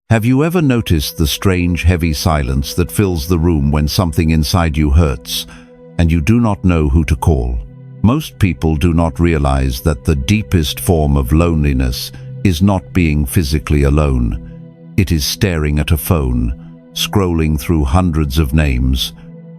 Have you ever noticed the strange, heavy silence that fills the room when something inside you hurts, and you do not know who to call? Most people do not realize that the deepest form of loneliness is not being physically alone. It is staring at a phone, scrolling through hundreds of names,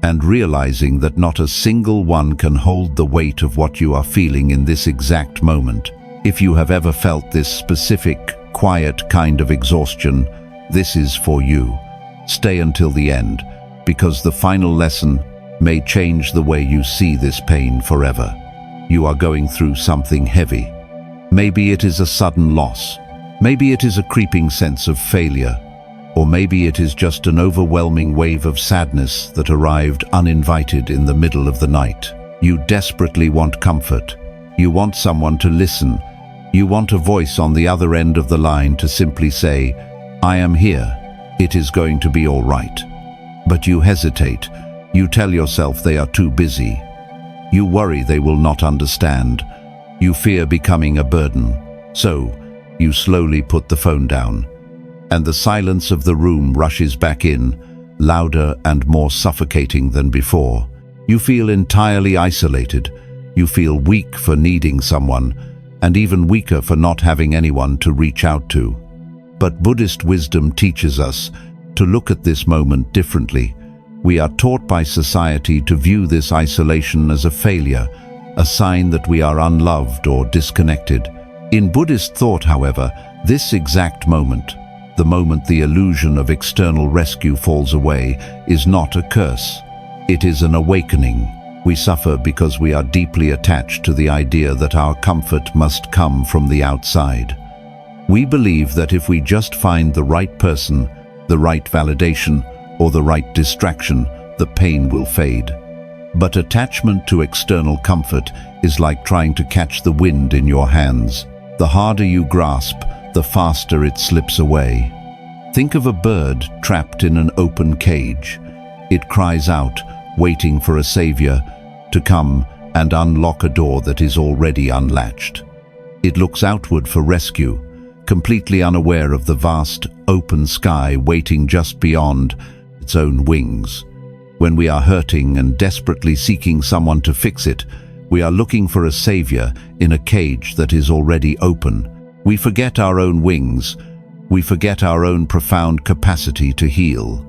and realizing that not a single one can hold the weight of what you are feeling in this exact moment. If you have ever felt this specific, quiet kind of exhaustion, this is for you. Stay until the end, because the final lesson may change the way you see this pain forever. You are going through something heavy. Maybe it is a sudden loss. Maybe it is a creeping sense of failure. Or maybe it is just an overwhelming wave of sadness that arrived uninvited in the middle of the night. You desperately want comfort. You want someone to listen. You want a voice on the other end of the line to simply say, "I am here. It is going to be all right." But you hesitate. You tell yourself they are too busy. You worry they will not understand. You fear becoming a burden. So, you slowly put the phone down. And the silence of the room rushes back in, louder and more suffocating than before. You feel entirely isolated. You feel weak for needing someone, and even weaker for not having anyone to reach out to. But Buddhist wisdom teaches us to look at this moment differently. We are taught by society to view this isolation as a failure, a sign that we are unloved or disconnected. In Buddhist thought, however, this exact moment, the moment the illusion of external rescue falls away, is not a curse. It is an awakening. We suffer because we are deeply attached to the idea that our comfort must come from the outside. We believe that if we just find the right person, the right validation, or the right distraction, the pain will fade. But attachment to external comfort is like trying to catch the wind in your hands. The harder you grasp, the faster it slips away. Think of a bird trapped in an open cage. It cries out, waiting for a savior to come and unlock a door that is already unlatched. It looks outward for rescue, completely unaware of the vast, open sky waiting just beyond its own wings. When we are hurting and desperately seeking someone to fix it, we are looking for a savior in a cage that is already open. We forget our own wings. We forget our own profound capacity to heal.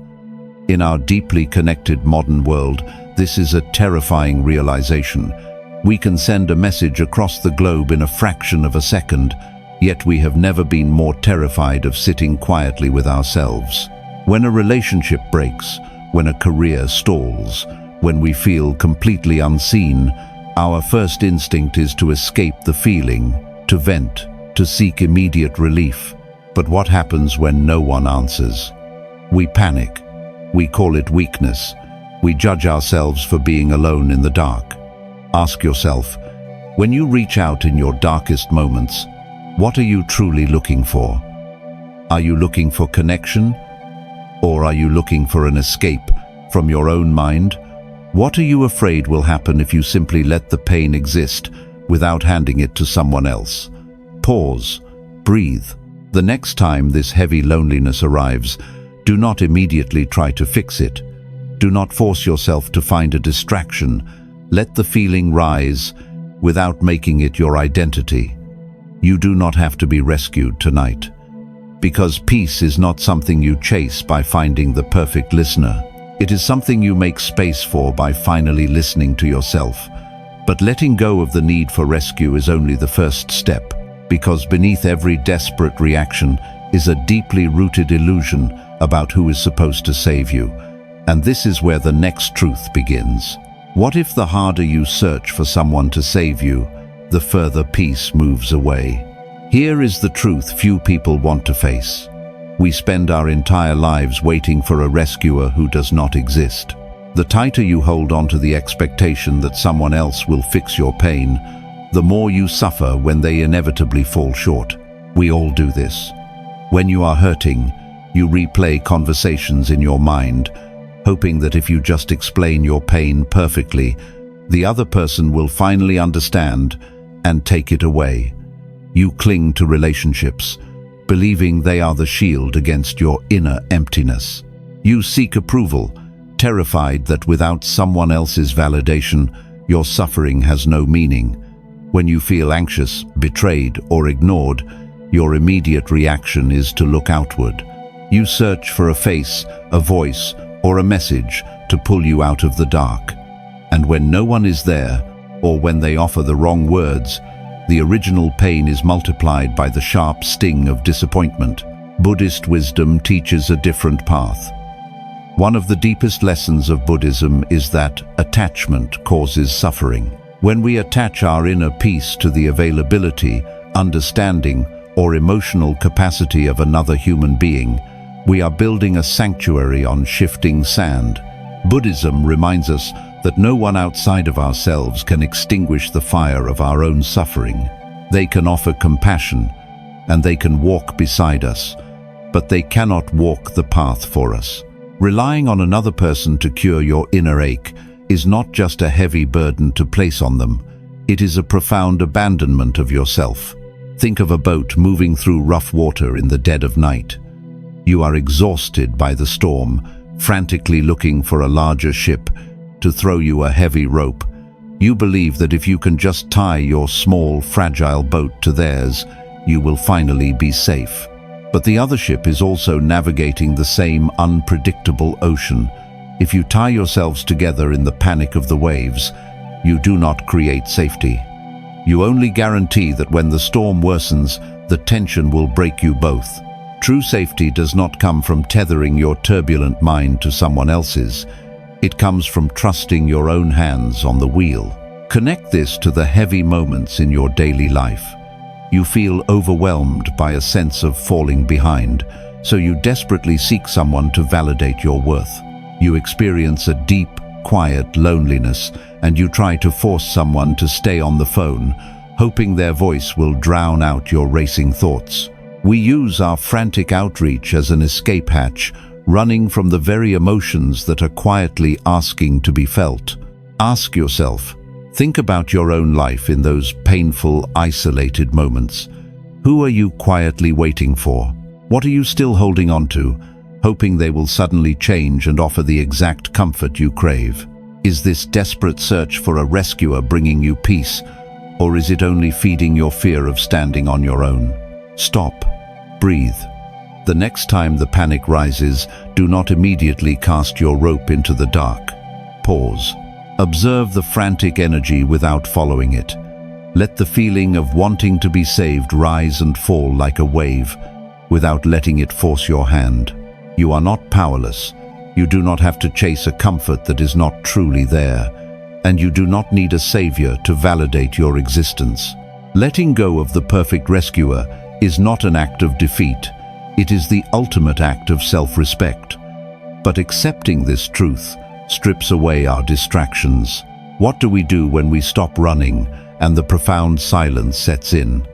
In our deeply connected modern world, this is a terrifying realization. We can send a message across the globe in a fraction of a second, yet we have never been more terrified of sitting quietly with ourselves. When a relationship breaks, when a career stalls, when we feel completely unseen, our first instinct is to escape the feeling, to vent, to seek immediate relief. But what happens when no one answers? We panic. We call it weakness. We judge ourselves for being alone in the dark. Ask yourself, when you reach out in your darkest moments, what are you truly looking for? Are you looking for connection? Or are you looking for an escape from your own mind? What are you afraid will happen if you simply let the pain exist without handing it to someone else? Pause. Breathe. The next time this heavy loneliness arrives, do not immediately try to fix it. Do not force yourself to find a distraction. Let the feeling rise without making it your identity. You do not have to be rescued tonight. Because peace is not something you chase by finding the perfect listener. It is something you make space for by finally listening to yourself. But letting go of the need for rescue is only the first step, because beneath every desperate reaction is a deeply rooted illusion about who is supposed to save you. And this is where the next truth begins. What if the harder you search for someone to save you, the further peace moves away? Here is the truth few people want to face. We spend our entire lives waiting for a rescuer who does not exist. The tighter you hold on to the expectation that someone else will fix your pain, the more you suffer when they inevitably fall short. We all do this. When you are hurting, you replay conversations in your mind, hoping that if you just explain your pain perfectly, the other person will finally understand and take it away. You cling to relationships, believing they are the shield against your inner emptiness. You seek approval, terrified that without someone else's validation, your suffering has no meaning. When you feel anxious, betrayed, or ignored, your immediate reaction is to look outward. You search for a face, a voice, or a message to pull you out of the dark. And when no one is there, or when they offer the wrong words, the original pain is multiplied by the sharp sting of disappointment. Buddhist wisdom teaches a different path. One of the deepest lessons of Buddhism is that attachment causes suffering. When we attach our inner peace to the availability, understanding, or emotional capacity of another human being, we are building a sanctuary on shifting sand. Buddhism reminds us that no one outside of ourselves can extinguish the fire of our own suffering. They can offer compassion, and they can walk beside us, but they cannot walk the path for us. Relying on another person to cure your inner ache is not just a heavy burden to place on them, it is a profound abandonment of yourself. Think of a boat moving through rough water in the dead of night. You are exhausted by the storm, frantically looking for a larger ship to throw you a heavy rope. You believe that if you can just tie your small, fragile boat to theirs, you will finally be safe. But the other ship is also navigating the same unpredictable ocean. If you tie yourselves together in the panic of the waves, you do not create safety. You only guarantee that when the storm worsens, the tension will break you both. True safety does not come from tethering your turbulent mind to someone else's. It comes from trusting your own hands on the wheel. Connect this to the heavy moments in your daily life. You feel overwhelmed by a sense of falling behind, so you desperately seek someone to validate your worth. You experience a deep, quiet loneliness, and you try to force someone to stay on the phone, hoping their voice will drown out your racing thoughts. We use our frantic outreach as an escape hatch, running from the very emotions that are quietly asking to be felt. Ask yourself, think about your own life in those painful, isolated moments. Who are you quietly waiting for? What are you still holding on to, hoping they will suddenly change and offer the exact comfort you crave? Is this desperate search for a rescuer bringing you peace, or is it only feeding your fear of standing on your own? Stop. Breathe. The next time the panic rises, do not immediately cast your rope into the dark. Pause. Observe the frantic energy without following it. Let the feeling of wanting to be saved rise and fall like a wave, without letting it force your hand. You are not powerless. You do not have to chase a comfort that is not truly there, and you do not need a savior to validate your existence. Letting go of the perfect rescuer is not an act of defeat. It is the ultimate act of self-respect. But accepting this truth strips away our distractions. What do we do when we stop running and the profound silence sets in?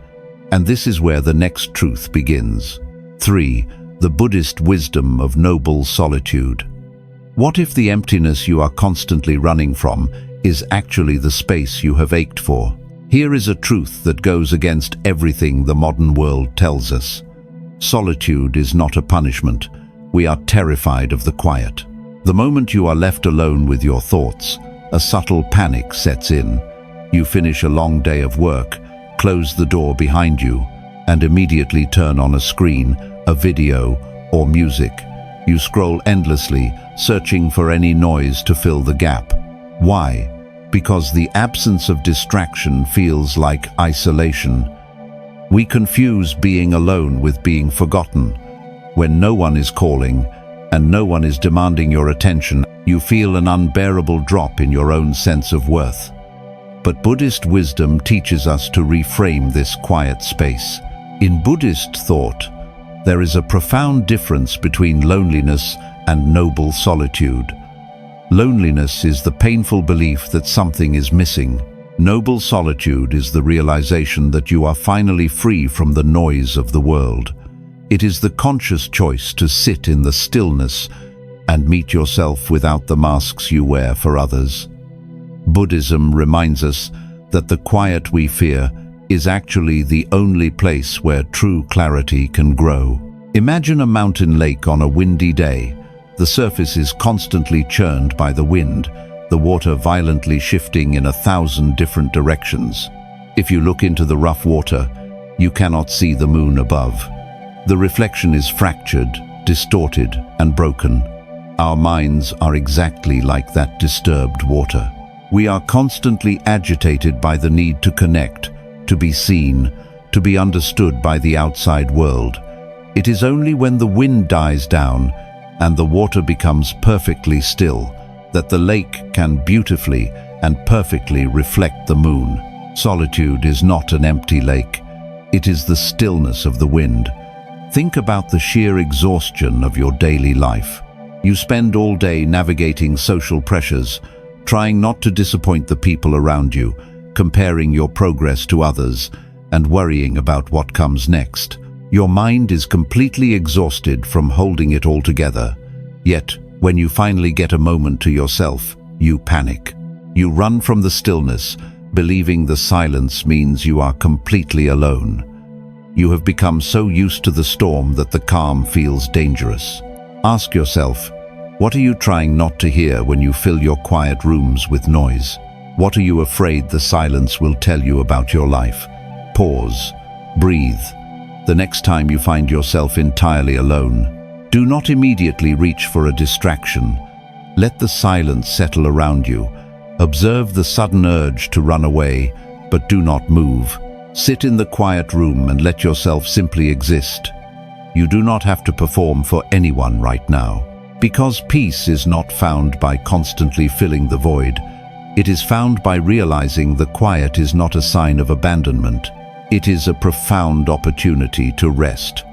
And this is where the next truth begins. 3. The Buddhist wisdom of noble solitude. What if the emptiness you are constantly running from is actually the space you have ached for? Here is a truth that goes against everything the modern world tells us. Solitude is not a punishment. We are terrified of the quiet. The moment you are left alone with your thoughts, a subtle panic sets in. You finish a long day of work, close the door behind you, and immediately turn on a screen, a video, or music. You scroll endlessly, searching for any noise to fill the gap. Why? Because the absence of distraction feels like isolation. We confuse being alone with being forgotten. When no one is calling and no one is demanding your attention, you feel an unbearable drop in your own sense of worth. But Buddhist wisdom teaches us to reframe this quiet space. In Buddhist thought, there is a profound difference between loneliness and noble solitude. Loneliness is the painful belief that something is missing. Noble solitude is the realization that you are finally free from the noise of the world. It is the conscious choice to sit in the stillness and meet yourself without the masks you wear for others. Buddhism reminds us that the quiet we fear is actually the only place where true clarity can grow. Imagine a mountain lake on a windy day. The surface is constantly churned by the wind, the water violently shifting in 1,000 different directions. If you look into the rough water, you cannot see the moon above. The reflection is fractured, distorted, and broken. Our minds are exactly like that disturbed water. We are constantly agitated by the need to connect, to be seen, to be understood by the outside world. It is only when the wind dies down and the water becomes perfectly still that the lake can beautifully and perfectly reflect the moon. Solitude is not an empty lake. It is the stillness of the wind. Think about the sheer exhaustion of your daily life. You spend all day navigating social pressures, trying not to disappoint the people around you, comparing your progress to others, and worrying about what comes next. Your mind is completely exhausted from holding it all together. Yet, when you finally get a moment to yourself, you panic. You run from the stillness, believing the silence means you are completely alone. You have become so used to the storm that the calm feels dangerous. Ask yourself, what are you trying not to hear when you fill your quiet rooms with noise? What are you afraid the silence will tell you about your life? Pause. Breathe. The next time you find yourself entirely alone, do not immediately reach for a distraction. Let the silence settle around you. Observe the sudden urge to run away, but do not move. Sit in the quiet room and let yourself simply exist. You do not have to perform for anyone right now. Because peace is not found by constantly filling the void. It is found by realizing the quiet is not a sign of abandonment. It is a profound opportunity to rest.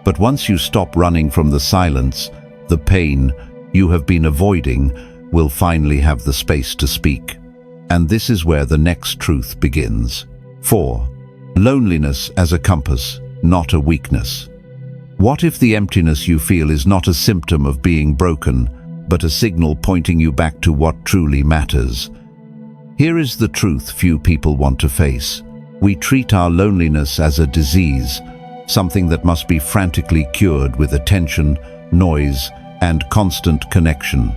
But once you stop running from the silence, the pain you have been avoiding will finally have the space to speak. And this is where the next truth begins. 4. Loneliness as a compass, not a weakness. What if the emptiness you feel is not a symptom of being broken, but a signal pointing you back to what truly matters? Here is the truth few people want to face. We treat our loneliness as a disease, something that must be frantically cured with attention, noise, and constant connection.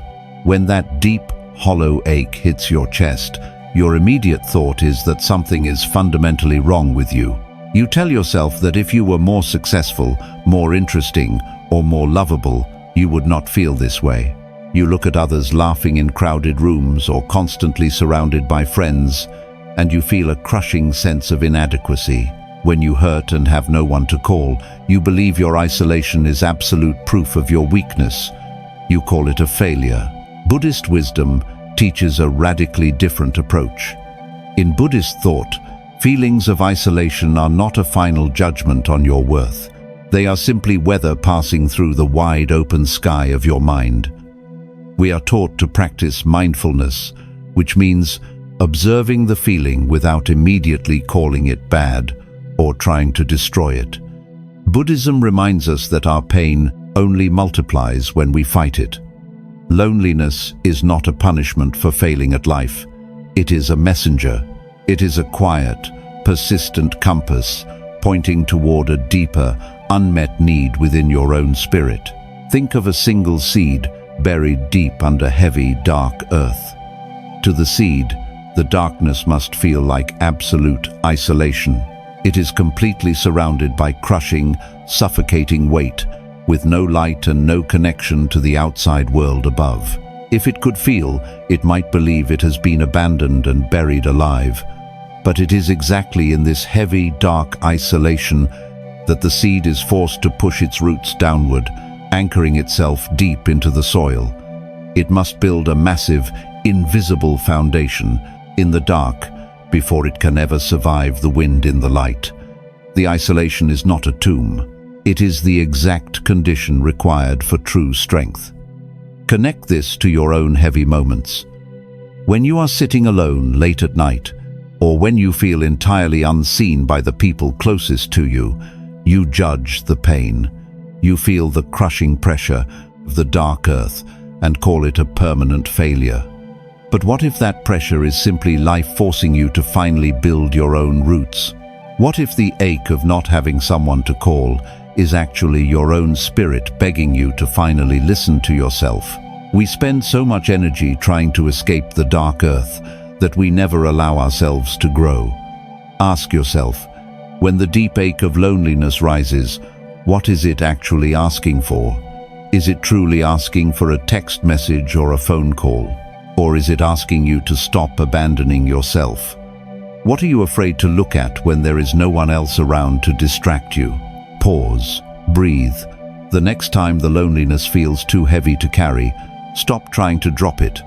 When that deep, hollow ache hits your chest, your immediate thought is that something is fundamentally wrong with you. You tell yourself that if you were more successful, more interesting, or more lovable, you would not feel this way. You look at others laughing in crowded rooms or constantly surrounded by friends, and you feel a crushing sense of inadequacy. When you hurt and have no one to call, you believe your isolation is absolute proof of your weakness. You call it a failure. Buddhist wisdom teaches a radically different approach. In Buddhist thought, feelings of isolation are not a final judgment on your worth. They are simply weather passing through the wide open sky of your mind. We are taught to practice mindfulness, which means observing the feeling without immediately calling it bad or trying to destroy it. Buddhism reminds us that our pain only multiplies when we fight it. Loneliness is not a punishment for failing at life. It is a messenger. It is a quiet, persistent compass pointing toward a deeper, unmet need within your own spirit. Think of a single seed buried deep under heavy, dark earth. To the seed, the darkness must feel like absolute isolation. It is completely surrounded by crushing, suffocating weight, with no light and no connection to the outside world above. If it could feel, it might believe it has been abandoned and buried alive. But it is exactly in this heavy, dark isolation that the seed is forced to push its roots downward, anchoring itself deep into the soil. It must build a massive, invisible foundation in the dark before it can ever survive the wind in the light. The isolation is not a tomb. It is the exact condition required for true strength. Connect this to your own heavy moments. When you are sitting alone late at night, or when you feel entirely unseen by the people closest to you, you judge the pain. You feel the crushing pressure of the dark earth and call it a permanent failure. But what if that pressure is simply life forcing you to finally build your own roots? What if the ache of not having someone to call is actually your own spirit begging you to finally listen to yourself? We spend so much energy trying to escape the dark earth that we never allow ourselves to grow. Ask yourself, when the deep ache of loneliness rises, what is it actually asking for? Is it truly asking for a text message or a phone call? Or is it asking you to stop abandoning yourself? What are you afraid to look at when there is no one else around to distract you? Pause, breathe. The next time the loneliness feels too heavy to carry, stop trying to drop it.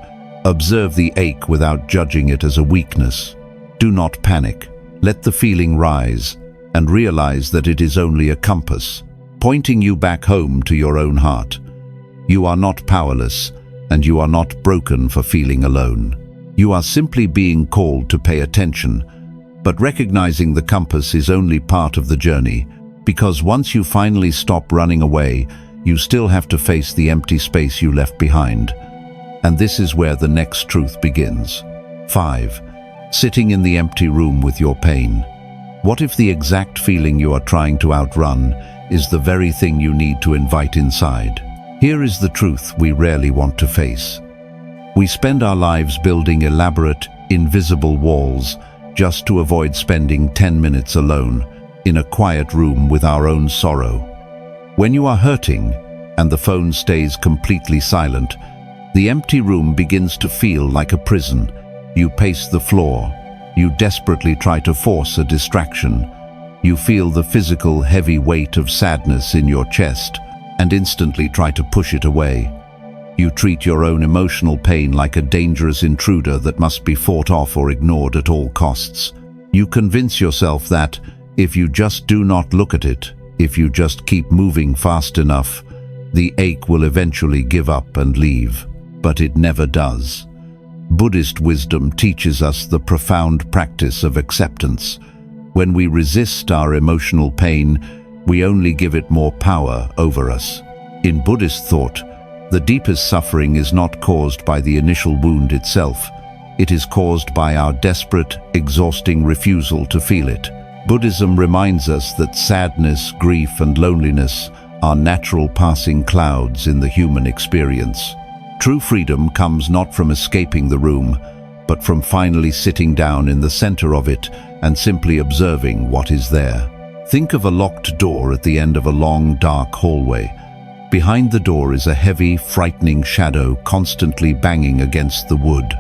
Observe the ache without judging it as a weakness. Do not panic. Let the feeling rise and realize that it is only a compass, pointing you back home to your own heart. You are not powerless, and you are not broken for feeling alone. You are simply being called to pay attention, but recognizing the compass is only part of the journey, because once you finally stop running away, you still have to face the empty space you left behind. And this is where the next truth begins. 5. Sitting in the empty room with your pain. What if the exact feeling you are trying to outrun is the very thing you need to invite inside? Here is the truth we rarely want to face. We spend our lives building elaborate, invisible walls just to avoid spending 10 minutes alone in a quiet room with our own sorrow. When you are hurting and the phone stays completely silent, the empty room begins to feel like a prison. You pace the floor. You desperately try to force a distraction. You feel the physical heavy weight of sadness in your chest and instantly try to push it away. You treat your own emotional pain like a dangerous intruder that must be fought off or ignored at all costs. You convince yourself that if you just do not look at it, if you just keep moving fast enough, the ache will eventually give up and leave. But it never does. Buddhist wisdom teaches us the profound practice of acceptance. When we resist our emotional pain, we only give it more power over us. In Buddhist thought, the deepest suffering is not caused by the initial wound itself. It is caused by our desperate, exhausting refusal to feel it. Buddhism reminds us that sadness, grief, and loneliness are natural passing clouds in the human experience. True freedom comes not from escaping the room, but from finally sitting down in the center of it and simply observing what is there. Think of a locked door at the end of a long, dark hallway. Behind the door is a heavy, frightening shadow constantly banging against the wood.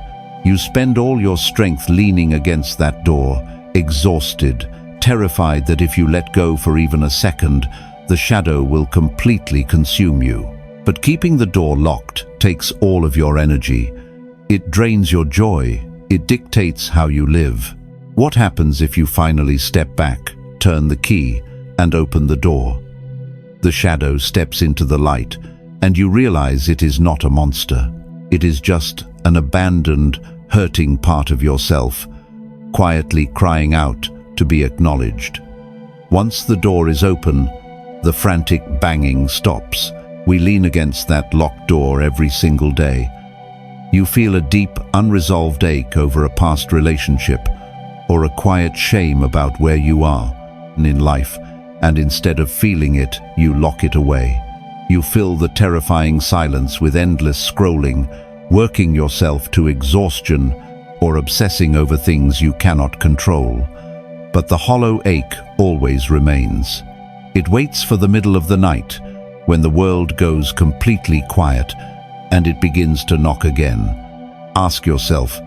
You spend all your strength leaning against that door, exhausted, terrified that if you let go for even a second, the shadow will completely consume you. But keeping the door locked takes all of your energy. It drains your joy. It dictates how you live. What happens if you finally step back, turn the key, and open the door? The shadow steps into the light, and you realize it is not a monster. It is just an abandoned, hurting part of yourself, quietly crying out to be acknowledged. Once the door is open, the frantic banging stops. We lean against that locked door every single day. You feel a deep, unresolved ache over a past relationship, or a quiet shame about where you are in life, and instead of feeling it, you lock it away. You fill the terrifying silence with endless scrolling, working yourself to exhaustion, or obsessing over things you cannot control. But the hollow ache always remains. It waits for the middle of the night, when the world goes completely quiet, and it begins to knock again. Ask yourself,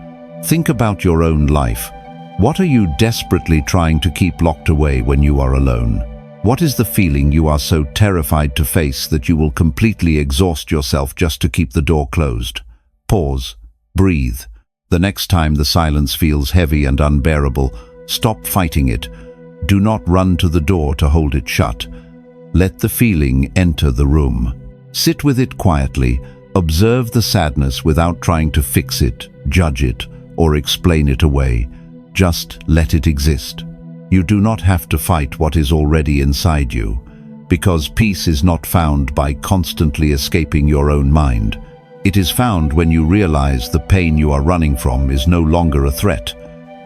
think about your own life. What are you desperately trying to keep locked away when you are alone? What is the feeling you are so terrified to face that you will completely exhaust yourself just to keep the door closed? Pause, breathe. The next time the silence feels heavy and unbearable, stop fighting it. Do not run to the door to hold it shut. Let the feeling enter the room. Sit with it quietly. Observe the sadness without trying to fix it, judge it, or explain it away. Just let it exist. You do not have to fight what is already inside you, because peace is not found by constantly escaping your own mind. It is found when you realize the pain you are running from is no longer a threat,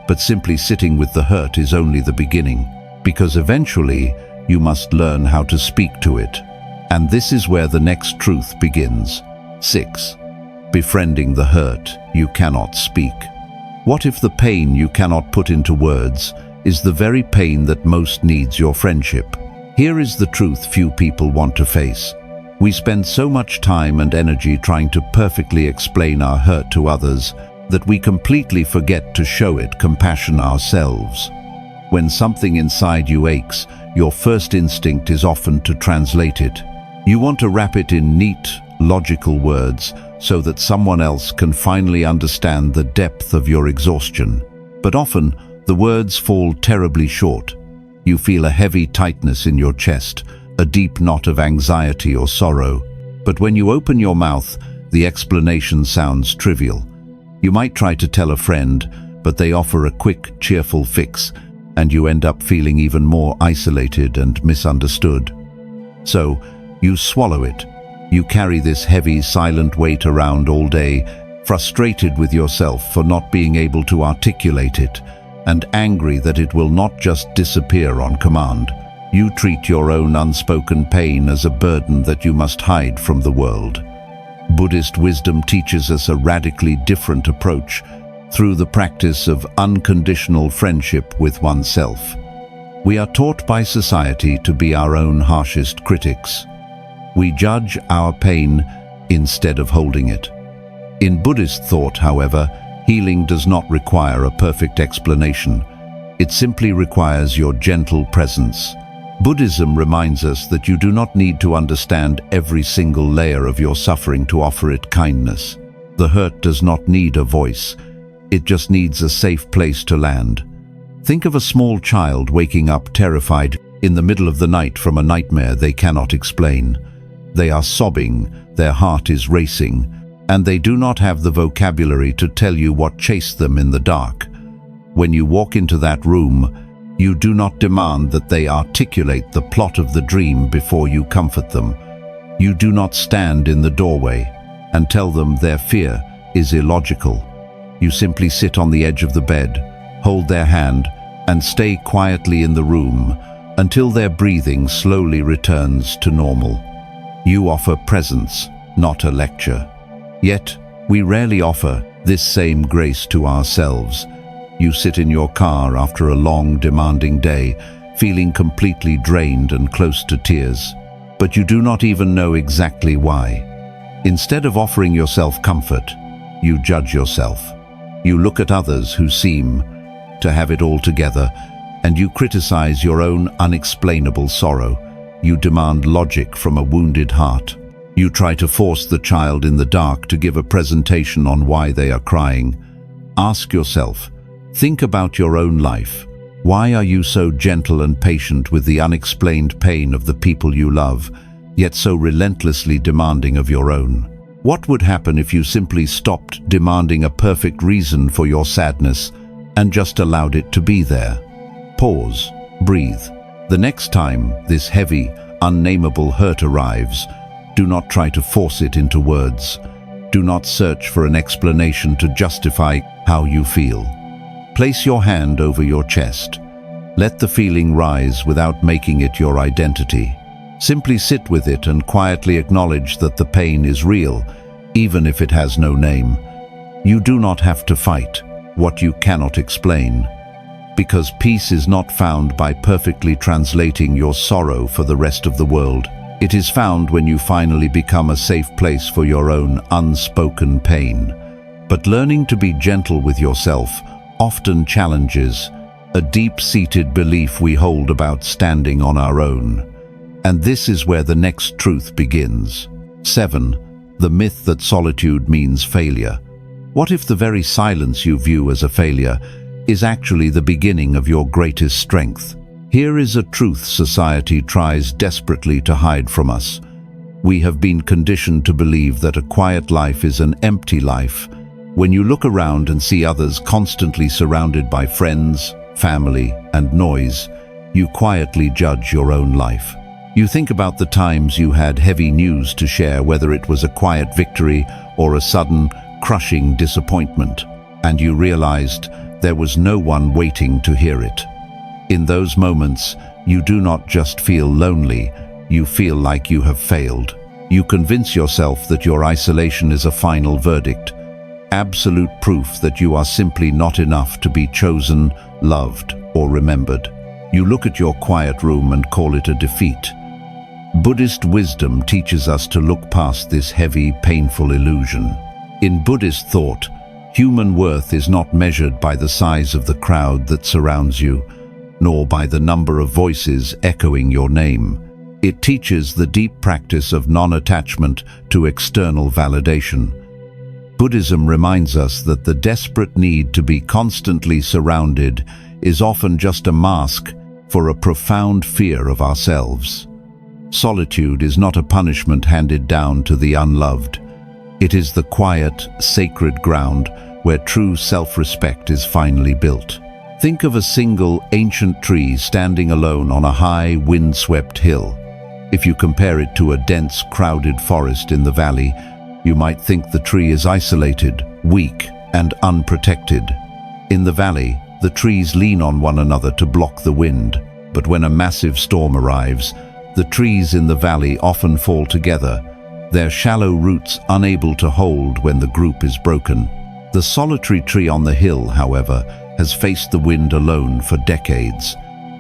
but simply sitting with the hurt is only the beginning. because eventually you must learn how to speak to it. And this is where the next truth begins. 6. Befriending the hurt you cannot speak. What if the pain you cannot put into words is the very pain that most needs your friendship? Here is the truth few people want to face. We spend so much time and energy trying to perfectly explain our hurt to others that we completely forget to show it compassion ourselves. When something inside you aches, your first instinct is often to translate it. You want to wrap it in neat, logical words so that someone else can finally understand the depth of your exhaustion. But often, the words fall terribly short. You feel a heavy tightness in your chest, a deep knot of anxiety or sorrow. But when you open your mouth, the explanation sounds trivial. You might try to tell a friend, but they offer a quick, cheerful fix, and you end up feeling even more isolated and misunderstood. So, you swallow it. You carry this heavy, silent weight around all day, frustrated with yourself for not being able to articulate it, and angry that it will not just disappear on command. You treat your own unspoken pain as a burden that you must hide from the world. Buddhist wisdom teaches us a radically different approach through the practice of unconditional friendship with oneself. We are taught by society to be our own harshest critics. We judge our pain instead of holding it. In Buddhist thought, however, healing does not require a perfect explanation. It simply requires your gentle presence. Buddhism reminds us that you do not need to understand every single layer of your suffering to offer it kindness. The hurt does not need a voice. It just needs a safe place to land. Think of a small child waking up terrified in the middle of the night from a nightmare they cannot explain. They are sobbing, their heart is racing, and they do not have the vocabulary to tell you what chased them in the dark. When you walk into that room, you do not demand that they articulate the plot of the dream before you comfort them. You do not stand in the doorway and tell them their fear is illogical. You simply sit on the edge of the bed, hold their hand, and stay quietly in the room until their breathing slowly returns to normal. You offer presence, not a lecture. Yet, we rarely offer this same grace to ourselves. You sit in your car after a long, demanding day, feeling completely drained and close to tears. But you do not even know exactly why. Instead of offering yourself comfort, you judge yourself. You look at others who seem to have it all together, and you criticize your own unexplainable sorrow. You demand logic from a wounded heart. You try to force the child in the dark to give a presentation on why they are crying. Ask yourself, think about your own life. Why are you so gentle and patient with the unexplained pain of the people you love, yet so relentlessly demanding of your own? What would happen if you simply stopped demanding a perfect reason for your sadness and just allowed it to be there? Pause, breathe. The next time this heavy, unnameable hurt arrives, do not try to force it into words. Do not search for an explanation to justify how you feel. Place your hand over your chest. Let the feeling rise without making it your identity. Simply sit with it and quietly acknowledge that the pain is real, even if it has no name. You do not have to fight what you cannot explain, because peace is not found by perfectly translating your sorrow for the rest of the world. It is found when you finally become a safe place for your own unspoken pain. But learning to be gentle with yourself often challenges a deep-seated belief we hold about standing on our own. And this is where the next truth begins. 7. The myth that solitude means failure. What if the very silence you view as a failure is actually the beginning of your greatest strength? Here is a truth society tries desperately to hide from us. We have been conditioned to believe that a quiet life is an empty life. When you look around and see others constantly surrounded by friends, family, and noise, you quietly judge your own life. You think about the times you had heavy news to share, whether it was a quiet victory or a sudden, crushing disappointment, and you realized there was no one waiting to hear it. In those moments, you do not just feel lonely, you feel like you have failed. You convince yourself that your isolation is a final verdict, absolute proof that you are simply not enough to be chosen, loved, or remembered. You look at your quiet room and call it a defeat. Buddhist wisdom teaches us to look past this heavy, painful illusion. In Buddhist thought, human worth is not measured by the size of the crowd that surrounds you, nor by the number of voices echoing your name. It teaches the deep practice of non-attachment to external validation. Buddhism reminds us that the desperate need to be constantly surrounded is often just a mask for a profound fear of ourselves. Solitude is not a punishment handed down to the unloved. It is the quiet, sacred ground where true self-respect is finally built. Think of a single ancient tree standing alone on a high, wind-swept hill. If you compare it to a dense, crowded forest in the valley, you might think the tree is isolated, weak, and unprotected. In the valley, the trees lean on one another to block the wind, but when a massive storm arrives, the trees in the valley often fall together, their shallow roots unable to hold when the group is broken. The solitary tree on the hill, however, has faced the wind alone for decades.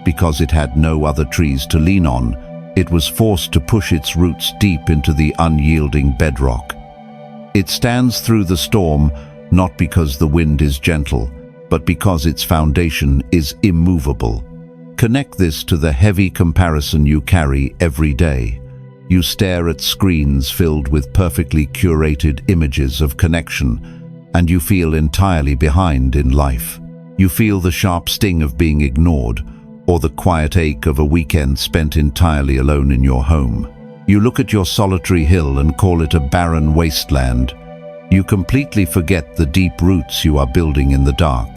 Because it had no other trees to lean on, it was forced to push its roots deep into the unyielding bedrock. It stands through the storm not because the wind is gentle, but because its foundation is immovable. Connect this to the heavy comparison you carry every day. You stare at screens filled with perfectly curated images of connection, and you feel entirely behind in life. You feel the sharp sting of being ignored, or the quiet ache of a weekend spent entirely alone in your home. You look at your solitary hill and call it a barren wasteland. You completely forget the deep roots you are building in the dark.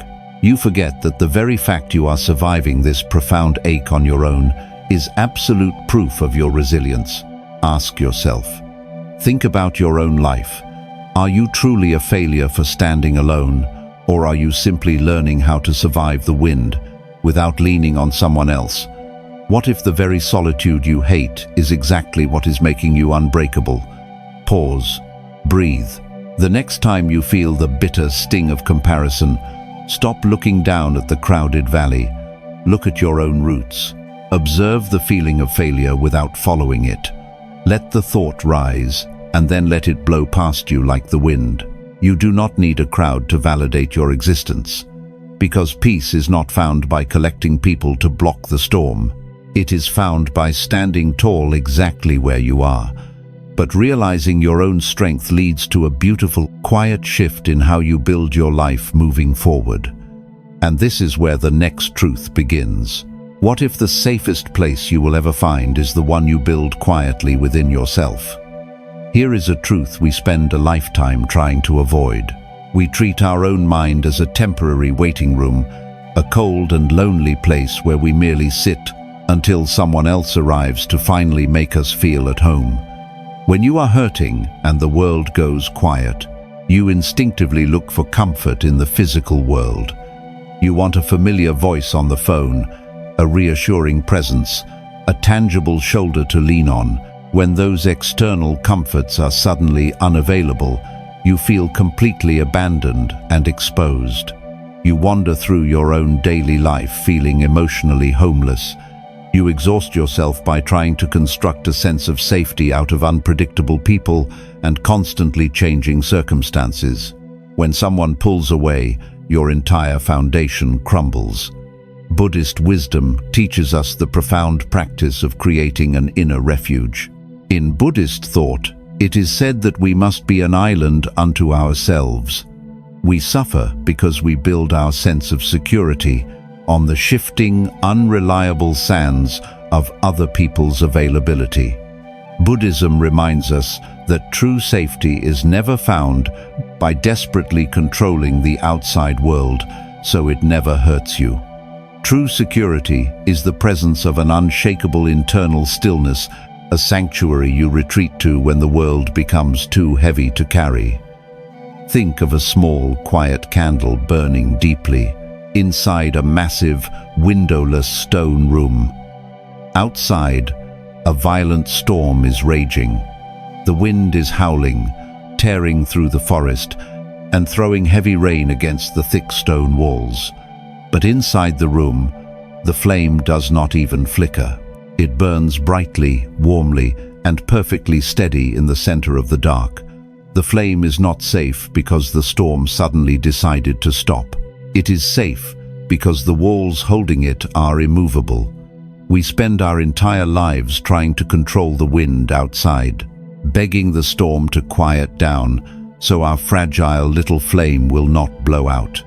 You forget that the very fact you are surviving this profound ache on your own is absolute proof of your resilience. Ask yourself. Think about your own life. Are you truly a failure for standing alone, or are you simply learning how to survive the wind without leaning on someone else? What if the very solitude you hate is exactly what is making you unbreakable? Pause. Breathe. The next time you feel the bitter sting of comparison, stop looking down at the crowded valley. Look at your own roots. Observe the feeling of failure without following it. Let the thought rise, and then let it blow past you like the wind. You do not need a crowd to validate your existence, because peace is not found by collecting people to block the storm. It is found by standing tall exactly where you are. But realizing your own strength leads to a beautiful, quiet shift in how you build your life moving forward. And this is where the next truth begins. What if the safest place you will ever find is the one you build quietly within yourself? Here is a truth we spend a lifetime trying to avoid. We treat our own mind as a temporary waiting room, a cold and lonely place where we merely sit until someone else arrives to finally make us feel at home. When you are hurting and the world goes quiet, you instinctively look for comfort in the physical world. You want a familiar voice on the phone, a reassuring presence, a tangible shoulder to lean on. When those external comforts are suddenly unavailable, you feel completely abandoned and exposed. You wander through your own daily life feeling emotionally homeless. You exhaust yourself by trying to construct a sense of safety out of unpredictable people and constantly changing circumstances. When someone pulls away, your entire foundation crumbles. Buddhist wisdom teaches us the profound practice of creating an inner refuge. In Buddhist thought, it is said that we must be an island unto ourselves. We suffer because we build our sense of security on the shifting, unreliable sands of other people's availability. Buddhism reminds us that true safety is never found by desperately controlling the outside world so it never hurts you. True security is the presence of an unshakable internal stillness, a sanctuary you retreat to when the world becomes too heavy to carry. Think of a small, quiet candle burning deeply. inside a massive, windowless stone room. Outside, a violent storm is raging. The wind is howling, tearing through the forest, and throwing heavy rain against the thick stone walls. But inside the room, the flame does not even flicker. It burns brightly, warmly, and perfectly steady in the center of the dark. The flame is not safe because the storm suddenly decided to stop. It is safe because the walls holding it are immovable. We spend our entire lives trying to control the wind outside, begging the storm to quiet down so our fragile little flame will not blow out.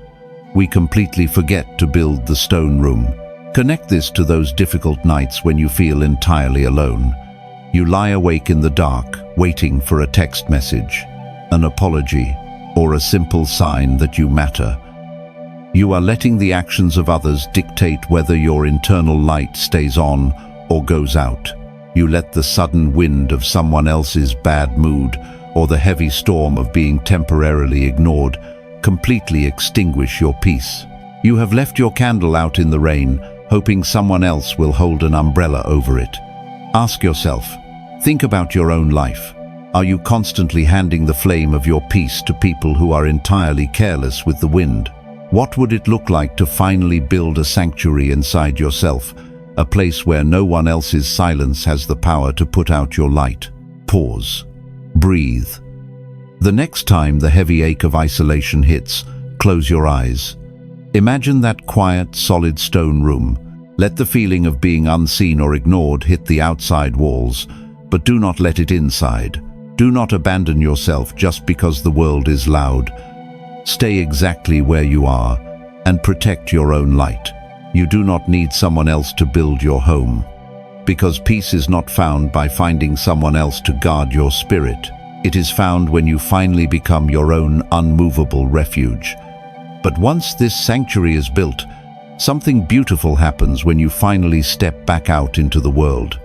We completely forget to build the stone room. Connect this to those difficult nights when you feel entirely alone. You lie awake in the dark, waiting for a text message, an apology, or a simple sign that you matter. You are letting the actions of others dictate whether your internal light stays on or goes out. You let the sudden wind of someone else's bad mood or the heavy storm of being temporarily ignored completely extinguish your peace. You have left your candle out in the rain, hoping someone else will hold an umbrella over it. Ask yourself, think about your own life. Are you constantly handing the flame of your peace to people who are entirely careless with the wind? What would it look like to finally build a sanctuary inside yourself, a place where no one else's silence has the power to put out your light? Pause. Breathe. The next time the heavy ache of isolation hits, close your eyes. Imagine that quiet, solid stone room. Let the feeling of being unseen or ignored hit the outside walls, but do not let it inside. Do not abandon yourself just because the world is loud. Stay exactly where you are and protect your own light. You do not need someone else to build your home, because peace is not found by finding someone else to guard your spirit. It is found when you finally become your own unmovable refuge. But once this sanctuary is built, something beautiful happens when you finally step back out into the world.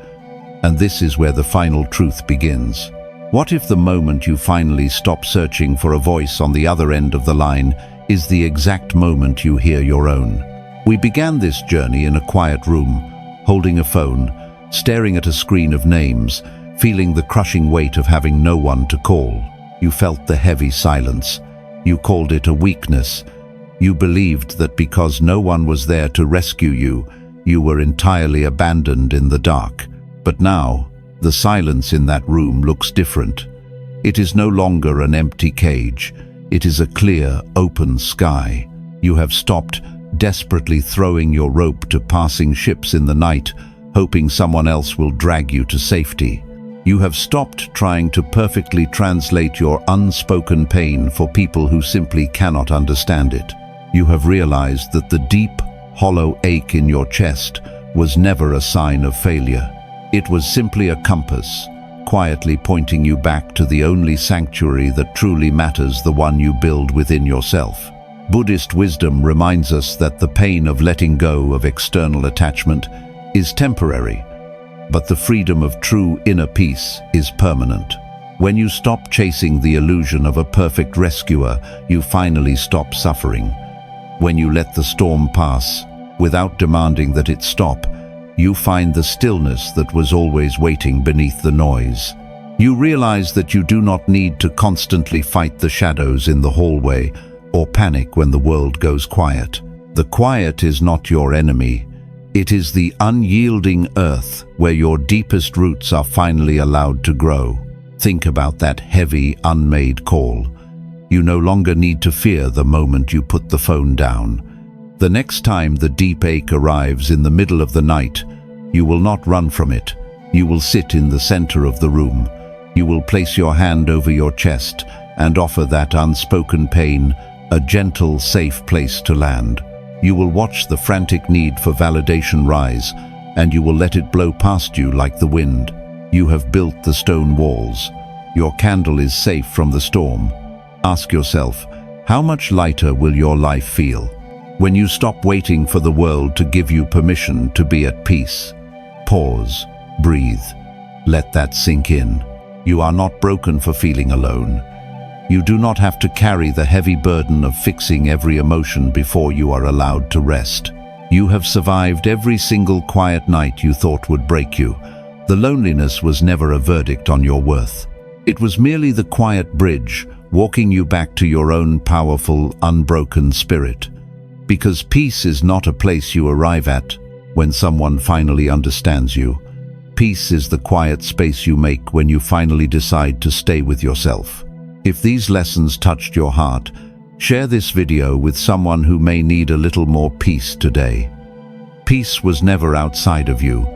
And this is where the final truth begins. What if the moment you finally stop searching for a voice on the other end of the line is the exact moment you hear your own? We began this journey in a quiet room, holding a phone, staring at a screen of names, feeling the crushing weight of having no one to call. You felt the heavy silence. You called it a weakness. You believed that because no one was there to rescue you, you were entirely abandoned in the dark. But now, the silence in that room looks different. It is no longer an empty cage. It is a clear, open sky. You have stopped desperately throwing your rope to passing ships in the night, hoping someone else will drag you to safety. You have stopped trying to perfectly translate your unspoken pain for people who simply cannot understand it. You have realized that the deep, hollow ache in your chest was never a sign of failure. It was simply a compass, quietly pointing you back to the only sanctuary that truly matters, the one you build within yourself. Buddhist wisdom reminds us that the pain of letting go of external attachment is temporary, but the freedom of true inner peace is permanent. When you stop chasing the illusion of a perfect rescuer, you finally stop suffering. When you let the storm pass, without demanding that it stop, you find the stillness that was always waiting beneath the noise. You realize that you do not need to constantly fight the shadows in the hallway or panic when the world goes quiet. The quiet is not your enemy. It is the unyielding earth where your deepest roots are finally allowed to grow. Think about that heavy, unmade call. You no longer need to fear the moment you put the phone down. The next time the deep ache arrives in the middle of the night, you will not run from it. You will sit in the center of the room. You will place your hand over your chest and offer that unspoken pain a gentle, safe place to land. You will watch the frantic need for validation rise, and you will let it blow past you like the wind. You have built the stone walls. Your candle is safe from the storm. Ask yourself, how much lighter will your life feel when you stop waiting for the world to give you permission to be at peace? Pause, breathe, let that sink in. You are not broken for feeling alone. You do not have to carry the heavy burden of fixing every emotion before you are allowed to rest. You have survived every single quiet night you thought would break you. The loneliness was never a verdict on your worth. It was merely the quiet bridge, walking you back to your own powerful, unbroken spirit. Because peace is not a place you arrive at when someone finally understands you. Peace is the quiet space you make when you finally decide to stay with yourself. If these lessons touched your heart, share this video with someone who may need a little more peace today. Peace was never outside of you.